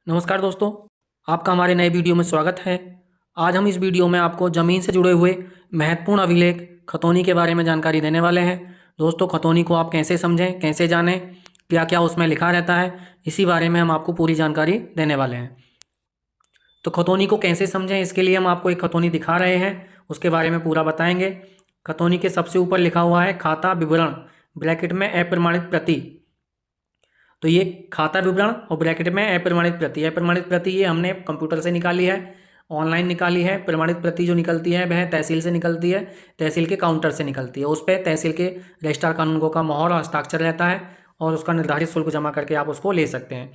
नमस्कार दोस्तों, आपका हमारे नए वीडियो में स्वागत है। आज हम इस वीडियो में आपको ज़मीन से जुड़े हुए महत्वपूर्ण अभिलेख खतौनी के बारे में जानकारी देने वाले हैं। दोस्तों, खतौनी को आप कैसे समझें, कैसे जानें, क्या क्या उसमें लिखा रहता है, इसी बारे में हम आपको पूरी जानकारी देने वाले हैं। तो खतौनी को कैसे समझें, इसके लिए हम आपको एक खतौनी दिखा रहे हैं, उसके बारे में पूरा बताएंगे। खतौनी के सबसे ऊपर लिखा हुआ है खाता विवरण, ब्रैकेट में अप्रमाणित प्रति। तो ये खाता विवरण और ब्रैकेट में अप्रमाणित प्रति। अप्रमाणित प्रति ये हमने कंप्यूटर से निकाली है, ऑनलाइन निकाली है। प्रमाणित प्रति जो निकलती है वह तहसील से निकलती है, तहसील के काउंटर से निकलती है। उस पर तहसील के रजिस्ट्रार कानूनगो का मोहर और हस्ताक्षर रहता है और उसका निर्धारित शुल्क जमा करके आप उसको ले सकते हैं।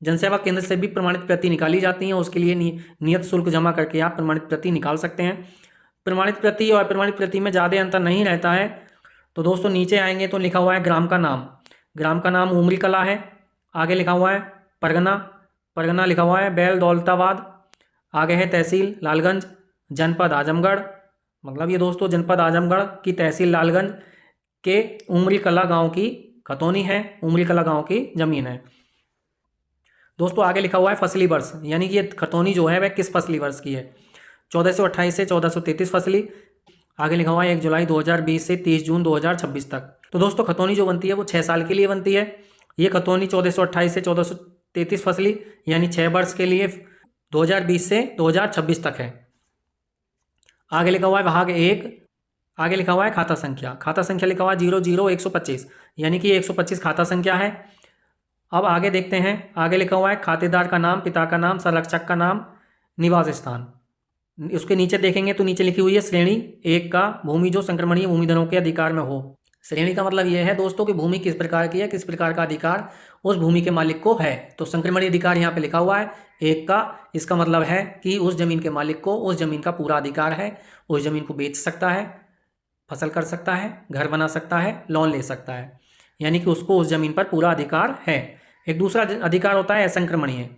जनसेवा केंद्र से भी प्रमाणित प्रति निकाली जाती है, उसके लिए नियत शुल्क जमा करके आप प्रमाणित प्रति निकाल सकते हैं। प्रमाणित प्रति और अप्रमाणित प्रति में ज़्यादा अंतर नहीं रहता है। तो दोस्तों नीचे आएंगे तो लिखा हुआ है ग्राम का नाम। ग्राम का नाम उमरी कला है। आगे लिखा हुआ है परगना, परगना लिखा हुआ है बैल दौलताबाद। आगे है तहसील लालगंज, जनपद आजमगढ़। मतलब ये दोस्तों जनपद आजमगढ़ की तहसील लालगंज के उमरी कला गांव की खतौनी है, उमरी कला गांव की ज़मीन है। दोस्तों आगे लिखा हुआ है फसली वर्ष, यानी कि ये खतौनी जो है वह किस फसली वर्ष की है। 1428 से 1433 फसली। आगे लिखा हुआ है 1 जुलाई 2020 से 30 जून 2026 तक। तो दोस्तों खतौनी जो बनती है वो 6 साल के लिए बनती है। ये खतौनी 1428 से 1433 फसली यानी 6 वर्ष के लिए 2020 से 2026 तक है। आगे लिखा हुआ है भाग 1। आगे लिखा हुआ है खाता संख्या। खाता संख्या लिखा हुआ है 00125 यानी कि 125 खाता संख्या है। अब आगे देखते हैं, आगे लिखा हुआ है खातेदार का नाम, पिता का नाम, संरक्षक का नाम, निवास स्थान। उसके नीचे देखेंगे तो नीचे लिखी हुई है श्रेणी 1 का भूमि जो संक्रमणीय भूमिधनों के अधिकार में हो। श्रेणी का मतलब यह है दोस्तों कि भूमि किस प्रकार की है, किस प्रकार का अधिकार उस भूमि के मालिक को है। तो संक्रमणीय अधिकार यहाँ पे लिखा हुआ है 1 का। इसका मतलब है कि उस जमीन के मालिक को उस जमीन का पूरा अधिकार है, उस जमीन को बेच सकता है, फसल कर सकता है, घर बना सकता है, लोन ले सकता है, यानी कि उसको उस जमीन पर पूरा अधिकार है। एक दूसरा अधिकार होता है असंक्रमणीय।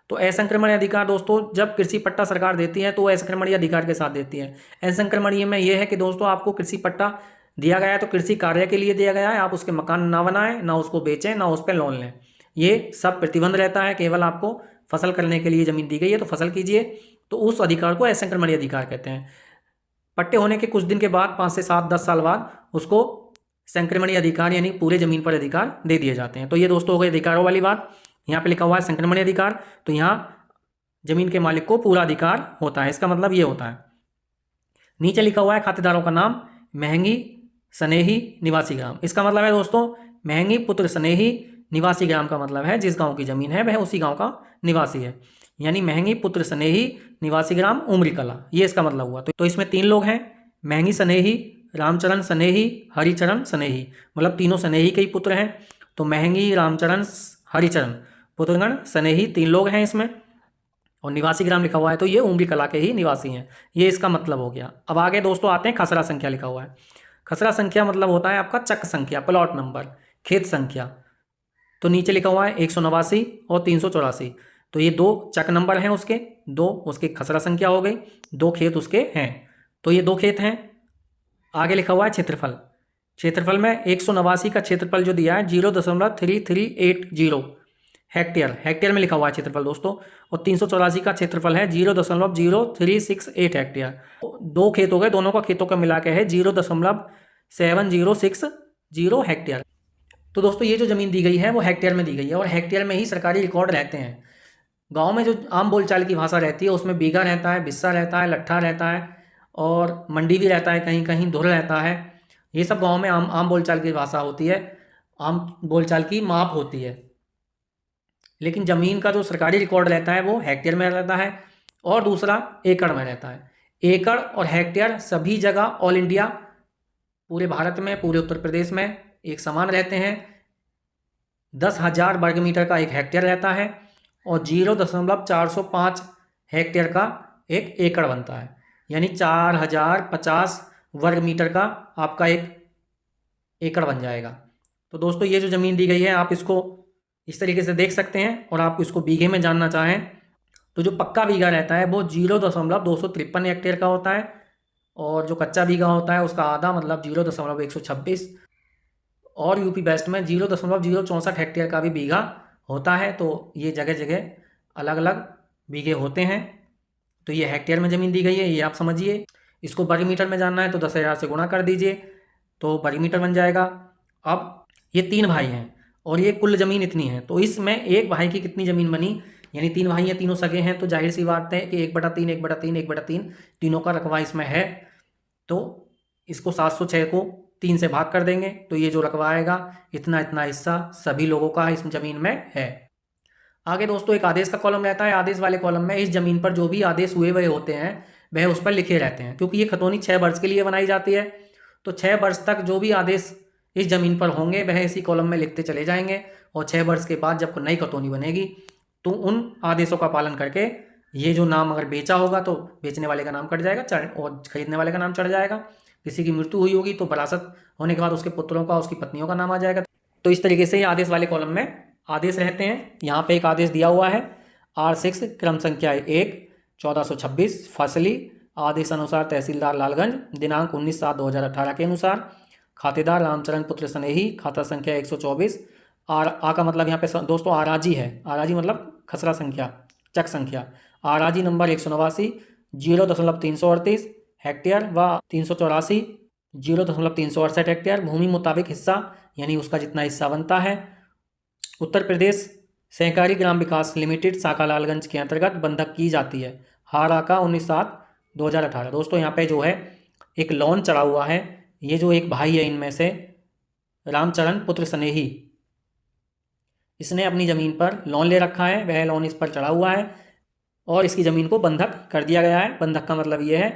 तो असंक्रमणीय अधिकार दोस्तों जब कृषि पट्टा सरकार देती है तो वो असंक्रमणीय अधिकार के साथ देती है। असंक्रमणीय में ये है कि दोस्तों आपको कृषि पट्टा दिया गया है तो कृषि कार्य के लिए दिया गया है, आप उसके मकान ना बनाएं, ना उसको बेचें, ना उस पर लोन लें। ये सब प्रतिबंध रहता है, केवल आपको फसल करने के लिए जमीन दी गई है तो फसल कीजिए। तो उस अधिकार को असंक्रमणीय अधिकार कहते हैं। पट्टे होने के कुछ दिन के बाद 5 से 7 10 साल बाद उसको संक्रमणीय अधिकार यानी पूरे जमीन पर अधिकार दे दिए जाते हैं। तो ये दोस्तों हो गई अधिकारों वाली बात। यहाँ पे लिखा हुआ है संक्रमणीय अधिकार, तो यहाँ जमीन के मालिक को पूरा अधिकार होता है, इसका मतलब ये होता है। नीचे लिखा हुआ है खातेदारों का नाम महंगी स्नेही निवासी ग्राम। इसका मतलब है दोस्तों महंगी पुत्र स्नेही निवासी ग्राम का मतलब है जिस गांव की जमीन है वह उसी गांव का निवासी है, यानी महंगी पुत्र स्नेही निवासी ग्राम उमरी कला, ये इसका मतलब हुआ। तो इसमें 3 लोग हैं, महंगी स्नेही, रामचरण स्नेही, हरिचरण स्नेही, मतलब तीनों स्नेही के ही पुत्र हैं। तो महंगी, रामचरण, हरिचरण पुत्रगण स्नेही 3 लोग हैं इसमें, और निवासी ग्राम लिखा हुआ है तो ये उमरी कला के ही निवासी हैं, ये इसका मतलब हो गया। अब आगे दोस्तों आते हैं खसरा संख्या लिखा हुआ है। खसरा संख्या मतलब होता है आपका चक संख्या, प्लॉट नंबर, खेत संख्या। तो नीचे लिखा हुआ है 189 और 384, तो ये 2 चक नंबर हैं उसके, 2 उसकी खसरा संख्या हो गई, 2 खेत उसके हैं, तो ये 2 खेत हैं। आगे लिखा हुआ है क्षेत्रफल। क्षेत्रफल में 189 का क्षेत्रफल जो दिया है 0.3380 हेक्टेयर, हेक्टेयर में लिखा हुआ है क्षेत्रफल दोस्तों, और 384 का क्षेत्रफल है 0.0368 हेक्टेयर। 2 खेत हो गए, दोनों का खेतों का मिला के है 0.7060 हेक्टेयर। तो दोस्तों ये जो ज़मीन दी गई है वो हेक्टेयर में दी गई है और हेक्टेयर में ही सरकारी रिकॉर्ड रहते हैं। गांव में जो आम बोलचाल की भाषा रहती है उसमें बीघा रहता है, बिस्सा रहता है, लट्ठा रहता है और मंडी भी रहता है, कहीं कहीं धुर रहता है। ये सब गांव में आम बोलचाल की भाषा होती है, आम बोलचाल की माप होती है। लेकिन ज़मीन का जो सरकारी रिकॉर्ड रहता है वो हेक्टेयर में रहता है और दूसरा एकड़ में रहता है। एकड़ और हेक्टेयर सभी जगह ऑल इंडिया, पूरे भारत में, पूरे उत्तर प्रदेश में एक समान रहते हैं। 10,000 वर्ग मीटर का एक हेक्टेयर रहता है और 0.405 हेक्टेयर का एक एकड़ बनता है, यानी 4050 वर्ग मीटर का आपका एक एकड़ बन जाएगा। तो दोस्तों ये जो ज़मीन दी गई है आप इसको इस तरीके से देख सकते हैं, और आप इसको बीघे में जानना चाहें तो जो पक्का बीघा रहता है वो 0.253 हेक्टेयर का होता है, और जो कच्चा बीघा होता है उसका आधा मतलब 0.126, और यूपी वेस्ट में 0.064 हेक्टेयर का भी बीघा होता है। तो ये जगह जगह अलग अलग बीघे होते हैं। तो ये हेक्टेयर में ज़मीन दी गई है, ये आप समझिए। इसको वर्ग मीटर में जानना है तो 10,000 से गुणा कर दीजिए तो वर्ग मीटर बन जाएगा। अब ये 3 भाई हैं और ये कुल ज़मीन इतनी है, तो इसमें एक भाई की कितनी ज़मीन बनी, यानी 3 भाई हैं, तीनों सगे हैं, तो जाहिर सी बात है कि 1/3 1/3 1/3 तीनों का रकबा इसमें है। तो इसको 706 को 3 से भाग कर देंगे तो ये जो रकबा आएगा इतना इतना हिस्सा सभी लोगों का इस ज़मीन में है। आगे दोस्तों एक आदेश का कॉलम रहता है। आदेश वाले कॉलम में इस जमीन पर जो भी आदेश हुए हुए होते हैं वह उस पर लिखे रहते हैं, क्योंकि ये खतौनी 6 वर्ष के लिए बनाई जाती है। तो 6 वर्ष तक जो भी आदेश इस जमीन पर होंगे वह इसी कॉलम में लिखते चले जाएंगे, और 6 वर्ष के बाद जब नई खतौनी बनेगी तो उन आदेशों का पालन करके ये जो नाम अगर बेचा होगा तो बेचने वाले का नाम कट जाएगा और खरीदने वाले का नाम चढ़ जाएगा। किसी की मृत्यु हुई होगी तो विरासत होने के बाद उसके पुत्रों का, उसकी पत्नियों का नाम आ जाएगा। तो इस तरीके से ये आदेश वाले कॉलम में आदेश रहते हैं। यहाँ पे एक आदेश दिया हुआ है R6 क्रम संख्या 1 1426 फसली आदेश अनुसार तहसीलदार लालगंज दिनांक 19/7/2018 के अनुसार खातेदार रामचरण पुत्र स्नेही खाता संख्या 124। आ का मतलब यहाँ पे दोस्तों आराजी है, आराजी मतलब खसरा संख्या, चक संख्या। आराजी नंबर 189 0.338 हेक्टेयर व 384 0.368 हेक्टेयर भूमि मुताबिक हिस्सा, यानी उसका जितना हिस्सा बनता है उत्तर प्रदेश सहकारी ग्राम विकास लिमिटेड शाखा लालगंज के अंतर्गत बंधक की जाती है। हारा का 19/7/2018। दोस्तों यहाँ पे जो है एक लोन चढ़ा हुआ है। ये जो एक भाई है इनमें से रामचरण पुत्र स्नेही, इसने अपनी ज़मीन पर लोन ले रखा है, वह लोन इस पर चढ़ा हुआ है और इसकी ज़मीन को बंधक कर दिया गया है। बंधक का मतलब ये है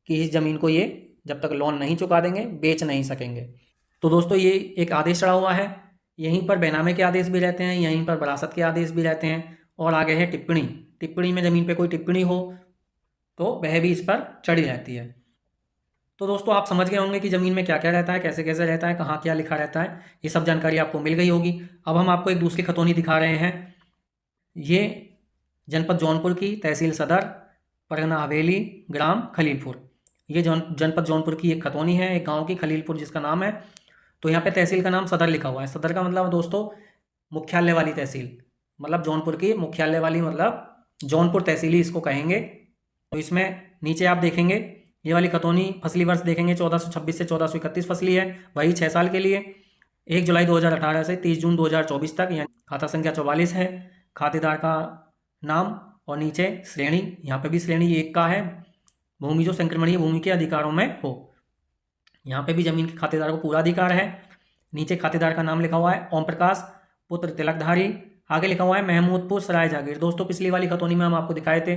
कि इस ज़मीन को ये जब तक लोन नहीं चुका देंगे बेच नहीं सकेंगे। तो दोस्तों ये एक आदेश चढ़ा हुआ है। यहीं पर बैनामे के आदेश भी रहते हैं, यहीं पर विरासत के आदेश भी रहते हैं, और आगे है टिप्पणी। टिप्पणी में ज़मीन पे कोई टिप्पणी हो तो वह भी इस पर चढ़ी रहती है। तो दोस्तों आप समझ गए होंगे कि ज़मीन में क्या क्या रहता है, कैसे कैसे रहता है, कहाँ क्या लिखा रहता है, ये सब जानकारी आपको मिल गई होगी। अब हम आपको एक दूसरी खतौनी दिखा रहे हैं। ये जनपद जौनपुर की तहसील सदर परगना हवेली ग्राम खलीलपुर, ये जनपद जौनपुर की एक खतौनी है, एक गाँव की खलीलपुर जिसका नाम है। तो यहाँ पे तहसील का नाम सदर लिखा हुआ है। सदर का मतलब दोस्तों मुख्यालय वाली तहसील, मतलब जौनपुर की मुख्यालय वाली, मतलब जौनपुर तहसील ही इसको कहेंगे। तो इसमें नीचे आप देखेंगे ये वाली खतौनी फसली वर्ष देखेंगे 1426 से 1431 फसली है, वही 6 साल के लिए। 1 जुलाई 2018 से 30 जून 2024 तक। यहाँ खाता संख्या 44 है। खातेदार का नाम और नीचे श्रेणी, यहाँ पे भी श्रेणी 1 का है, भूमि जो संक्रमणीय भूमि के अधिकारों में हो। यहाँ पे भी जमीन के खातेदार को पूरा अधिकार है। नीचे खातेदार का नाम लिखा हुआ है ओम प्रकाश पुत्र तिलकधारी। आगे लिखा हुआ है महमूदपुर सराय जागीर। दोस्तों पिछली वाली खतौनी में हम आपको दिखाए थे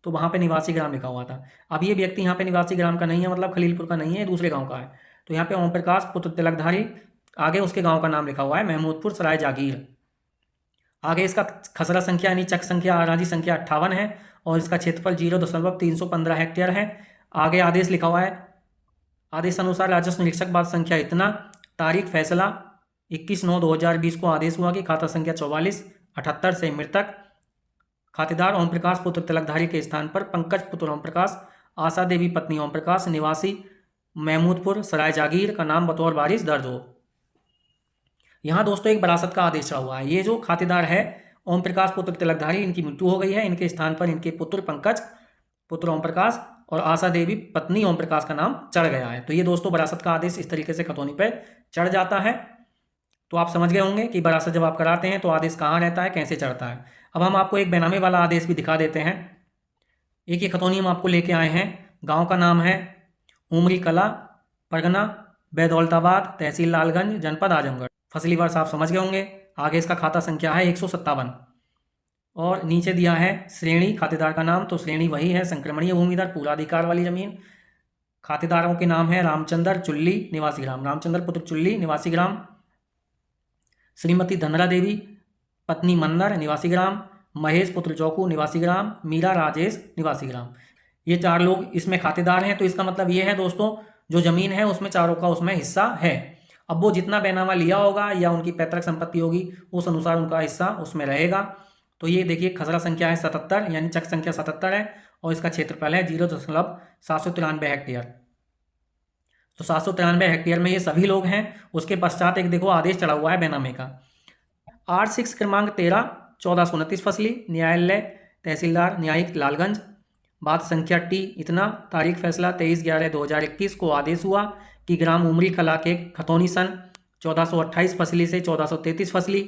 तो वहाँ पे निवासी ग्राम लिखा हुआ था। अब ये व्यक्ति यहाँ पे निवासी ग्राम का नहीं है, मतलब खलीलपुर का नहीं है, दूसरे गाँव का है। तो यहाँ पे ओम प्रकाश पुत्र तिलकधारी, आगे उसके गाँव का नाम लिखा हुआ है महमूदपुर सराय जागीर। आगे इसका खसरा संख्या यानी चक संख्या आराजी संख्या 58 है और इसका क्षेत्रफल 0.315 हेक्टेयर है। आगे आदेश लिखा हुआ है, आदेश अनुसार राजस्व निरीक्षक बाद संख्या इतना, तारीख फैसला 21/9/2020 को आदेश हुआ कि खाता संख्या 4478 से मृतक खातेदार ओम प्रकाश पुत्र तिलकधारी के स्थान पर पंकज पुत्र ओम प्रकाश, आशा देवी पत्नी ओम प्रकाश, निवासी महमूदपुर सराय जागीर का नाम बतौर वारिस दर्ज हो। यहाँ दोस्तों एक विरासत का आदेश चढ़ा हुआ है। ये जो खातेदार है ओम प्रकाश पुत्र तिलकधारी, इनकी मृत्यु हो गई है, इनके स्थान पर इनके पुत्र पंकज पुत्र ओम प्रकाश और आशा देवी पत्नी ओम प्रकाश का नाम चढ़ गया है। तो ये दोस्तों विरासत का आदेश इस तरीके से खतौनी पर चढ़ जाता है। तो आप समझ गए होंगे कि विरासत जब आप कराते हैं तो आदेश कहाँ रहता है, कैसे चढ़ता है। अब हम आपको एक बेनामे वाला आदेश भी दिखा देते हैं। एक ये खतौनी हम आपको लेके आए हैं। गांव का नाम है उमरी कला, परगना बैदौलताबाद, तहसील लालगंज, जनपद आजमगढ़। फसली वर्ष आप समझ गए होंगे। आगे इसका खाता संख्या है 157 और नीचे दिया है श्रेणी खातेदार का नाम, तो श्रेणी वही है संक्रमणीय भूमिधर पूरा अधिकार वाली जमीन। खातेदारों के नाम है रामचंद्र चुल्ली निवासी ग्राम, रामचंद्र पुत्र चुल्ली निवासी ग्राम, श्रीमती धनरा देवी पत्नी मन्नर निवासी ग्राम, महेश पुत्र चौकू निवासी ग्राम, मीरा राजेश निवासी ग्राम। ये 4 लोग इसमें खातेदार हैं। तो इसका मतलब ये है दोस्तों जो ज़मीन है उसमें चारों का उसमें हिस्सा है। अब वो जितना बैनामा लिया होगा या उनकी पैतृक संपत्ति होगी उस अनुसार उनका हिस्सा उसमें रहेगा। तो ये देखिए खसरा संख्या है 77 यानी चक संख्या 77 है और इसका क्षेत्रफल है 0.793 हेक्टेयर। तो 793 हेक्टेयर में ये सभी लोग हैं। उसके पश्चात एक देखो आदेश चढ़ा हुआ है बैनामे का R6 क्रमांक 13 1429 फसली, न्यायालय तहसीलदार न्यायिक लालगंज। बात संख्या टी इतना, तारीख फैसला 23/11/2021 को आदेश हुआ कि ग्राम उमरी कला के खतौनी सन 1428 फसली से 1433 फसली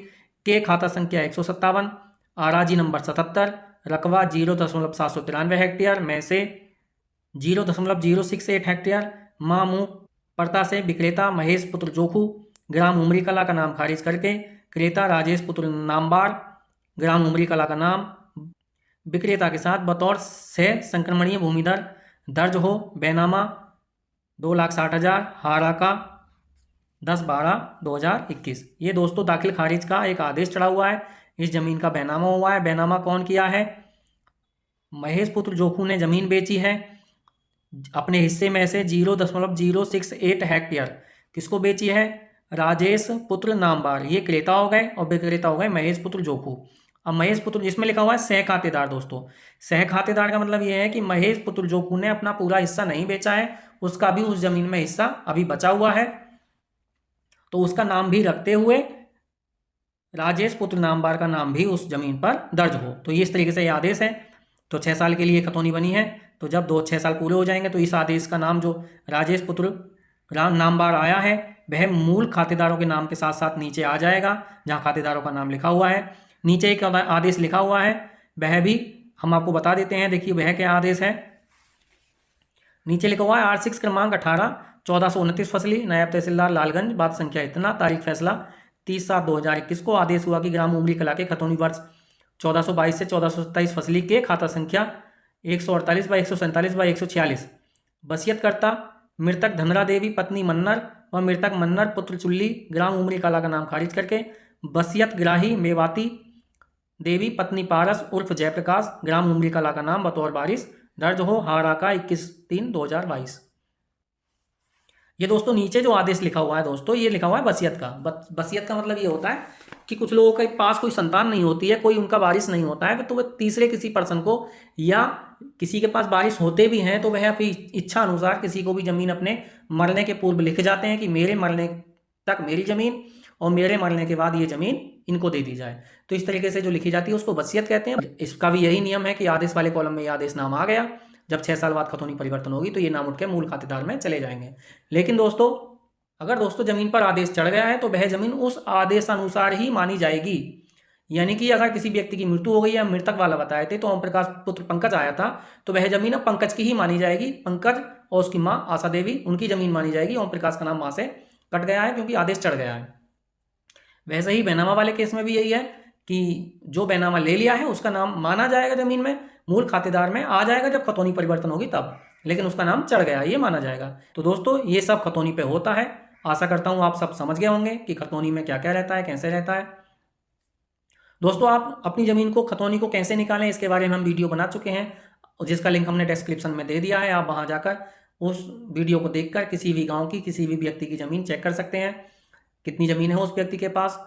के खाता संख्या 157, आराजी नंबर 77, रकबा 0.793 हेक्टेयर में से 0.068 हेक्टेयर मामू पर्ता से विक्रेता महेश पुत्र जोखू ग्राम उमरी कला का नाम खारिज करके क्रेता राजेश पुत्र नामबार ग्राम उमरी कला का नाम विक्रेता के साथ बतौर सह संक्रमणीय भूमिधर दर्ज हो। बैनामा 2,60,000 हारा का 10/12/2021। ये दोस्तों दाखिल खारिज का एक आदेश चढ़ा हुआ है। इस जमीन का बैनामा हुआ है। बैनामा कौन किया है? महेश पुत्र जोखू ने जमीन बेची है अपने हिस्से में से 0.068 हेक्टेयर। किसको बेची है? राजेश पुत्र नामबार, ये क्रेता हो गए और विक्रेता हो गए महेश पुत्र जोखू। अब महेश पुत्र, जिसमें लिखा हुआ है सह खातेदार। दोस्तों सह खातेदार का मतलब यह है कि महेश पुत्र जोखू ने अपना पूरा हिस्सा नहीं बेचा है, उसका भी उस जमीन में हिस्सा अभी बचा हुआ है, तो उसका नाम भी रखते हुए राजेश पुत्र नामबार का नाम भी उस जमीन पर दर्ज हो। तो ये इस तरीके से ये आदेश है। तो 6 साल के लिए खतौनी बनी है, तो जब 6 साल पूरे हो जाएंगे तो इस आदेश का नाम जो राजेश पुत्र नामबार आया है वह मूल खातेदारों के नाम के साथ साथ नीचे आ जाएगा, जहां खातेदारों का नाम लिखा हुआ है। नीचे एक आदेश लिखा हुआ है, वह भी हम आपको बता देते हैं। देखिए वह क्या आदेश है। नीचे लिखा हुआ है R6 क्रमांक 18 1429 फसली, नायब तहसीलदार लालगंज। बात संख्या इतना, तारीख फैसला 30/7/2021 को आदेश हुआ कि ग्राम उमरी कला के खतौनी वर्ष 1422 से 1427 फसली के खाता संख्या 148/147/146 वसीयतकर्ता मृतक धनरा देवी पत्नी मन्नर व मृतक मन्नर पुत्र चुल्ली ग्राम उमरी कला का नाम खारिज करके वसीयत ग्राही मेवाती देवी पत्नी पारस उर्फ जयप्रकाश ग्राम उमरी कला का नाम बतौर वारिस दर्ज हो। हारा का 21/3/2022। ये दोस्तों नीचे जो आदेश लिखा हुआ है दोस्तों, ये लिखा हुआ है वसीयत का। वसीयत का मतलब ये होता है कि कुछ लोगों के पास कोई संतान नहीं होती है, कोई उनका वारिस नहीं होता है, तो वह तीसरे किसी पर्सन को, या किसी के पास वारिस होते भी हैं तो वह अपनी इच्छा अनुसार किसी को भी जमीन अपने मरने के पूर्व लिख जाते हैं कि मेरे मरने तक मेरी जमीन और मेरे मरने के बाद ये जमीन इनको दे दी जाए। तो इस तरीके से जो लिखी जाती है उसको वसीयत कहते हैं। इसका भी यही नियम है कि आदेश वाले कॉलम में ये आदेश नाम आ गया, जब 6 साल बाद खतौनी परिवर्तन होगी तो ये नाम उठ के मूल खातेदार में चले जाएंगे। लेकिन दोस्तों अगर दोस्तों जमीन पर आदेश चढ़ गया है तो वह जमीन उस आदेश अनुसार ही मानी जाएगी। यानी कि अगर किसी व्यक्ति की मृत्यु हो गई है, मृतक वाला बताए थे, तो ओम प्रकाश पुत्र पंकज आया था, तो वह जमीन अब पंकज की ही मानी जाएगी। पंकज और उसकी माँ आशा देवी, उनकी जमीन मानी जाएगी। ओम प्रकाश का नाम वहां से कट गया है क्योंकि आदेश चढ़ गया है। वैसे ही बैनामा वाले केस में भी यही है कि जो बैनामा ले लिया है उसका नाम माना जाएगा जमीन में, मूल खातेदार में आ जाएगा जब खतौनी परिवर्तन होगी तब, लेकिन उसका नाम चढ़ गया ये माना जाएगा। तो दोस्तों ये सब खतौनी पे होता है। आशा करता हूँ आप सब समझ गए होंगे कि खतौनी में क्या क्या रहता है, कैसे रहता है। दोस्तों आप अपनी ज़मीन को खतौनी को कैसे निकालें इसके बारे में हम वीडियो बना चुके हैं, जिसका लिंक हमने डिस्क्रिप्शन में दे दिया है। आप वहाँ जाकर उस वीडियो को देखकर किसी भी गाँव की किसी भी व्यक्ति की ज़मीन चेक कर सकते हैं, कितनी ज़मीन है उस व्यक्ति के पास,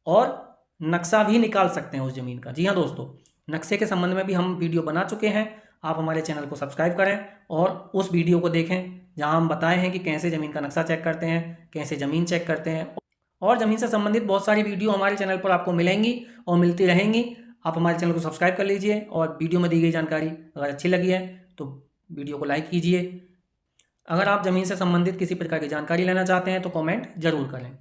और नक्शा भी निकाल सकते हैं उस ज़मीन का। जी हाँ दोस्तों, नक्शे के संबंध में भी हम वीडियो बना चुके हैं। आप हमारे चैनल को सब्सक्राइब करें और उस वीडियो को देखें जहां हम बताए हैं कि कैसे ज़मीन का नक्शा चेक करते हैं, कैसे ज़मीन चेक करते हैं, और ज़मीन से संबंधित बहुत सारी वीडियो हमारे चैनल पर आपको मिलेंगी और मिलती रहेंगी। आप हमारे चैनल को सब्सक्राइब कर लीजिए और वीडियो में दी गई जानकारी अगर अच्छी लगी है तो वीडियो को लाइक कीजिए। अगर आप ज़मीन से संबंधित किसी प्रकार की जानकारी लेना चाहते हैं तो कॉमेंट ज़रूर करें।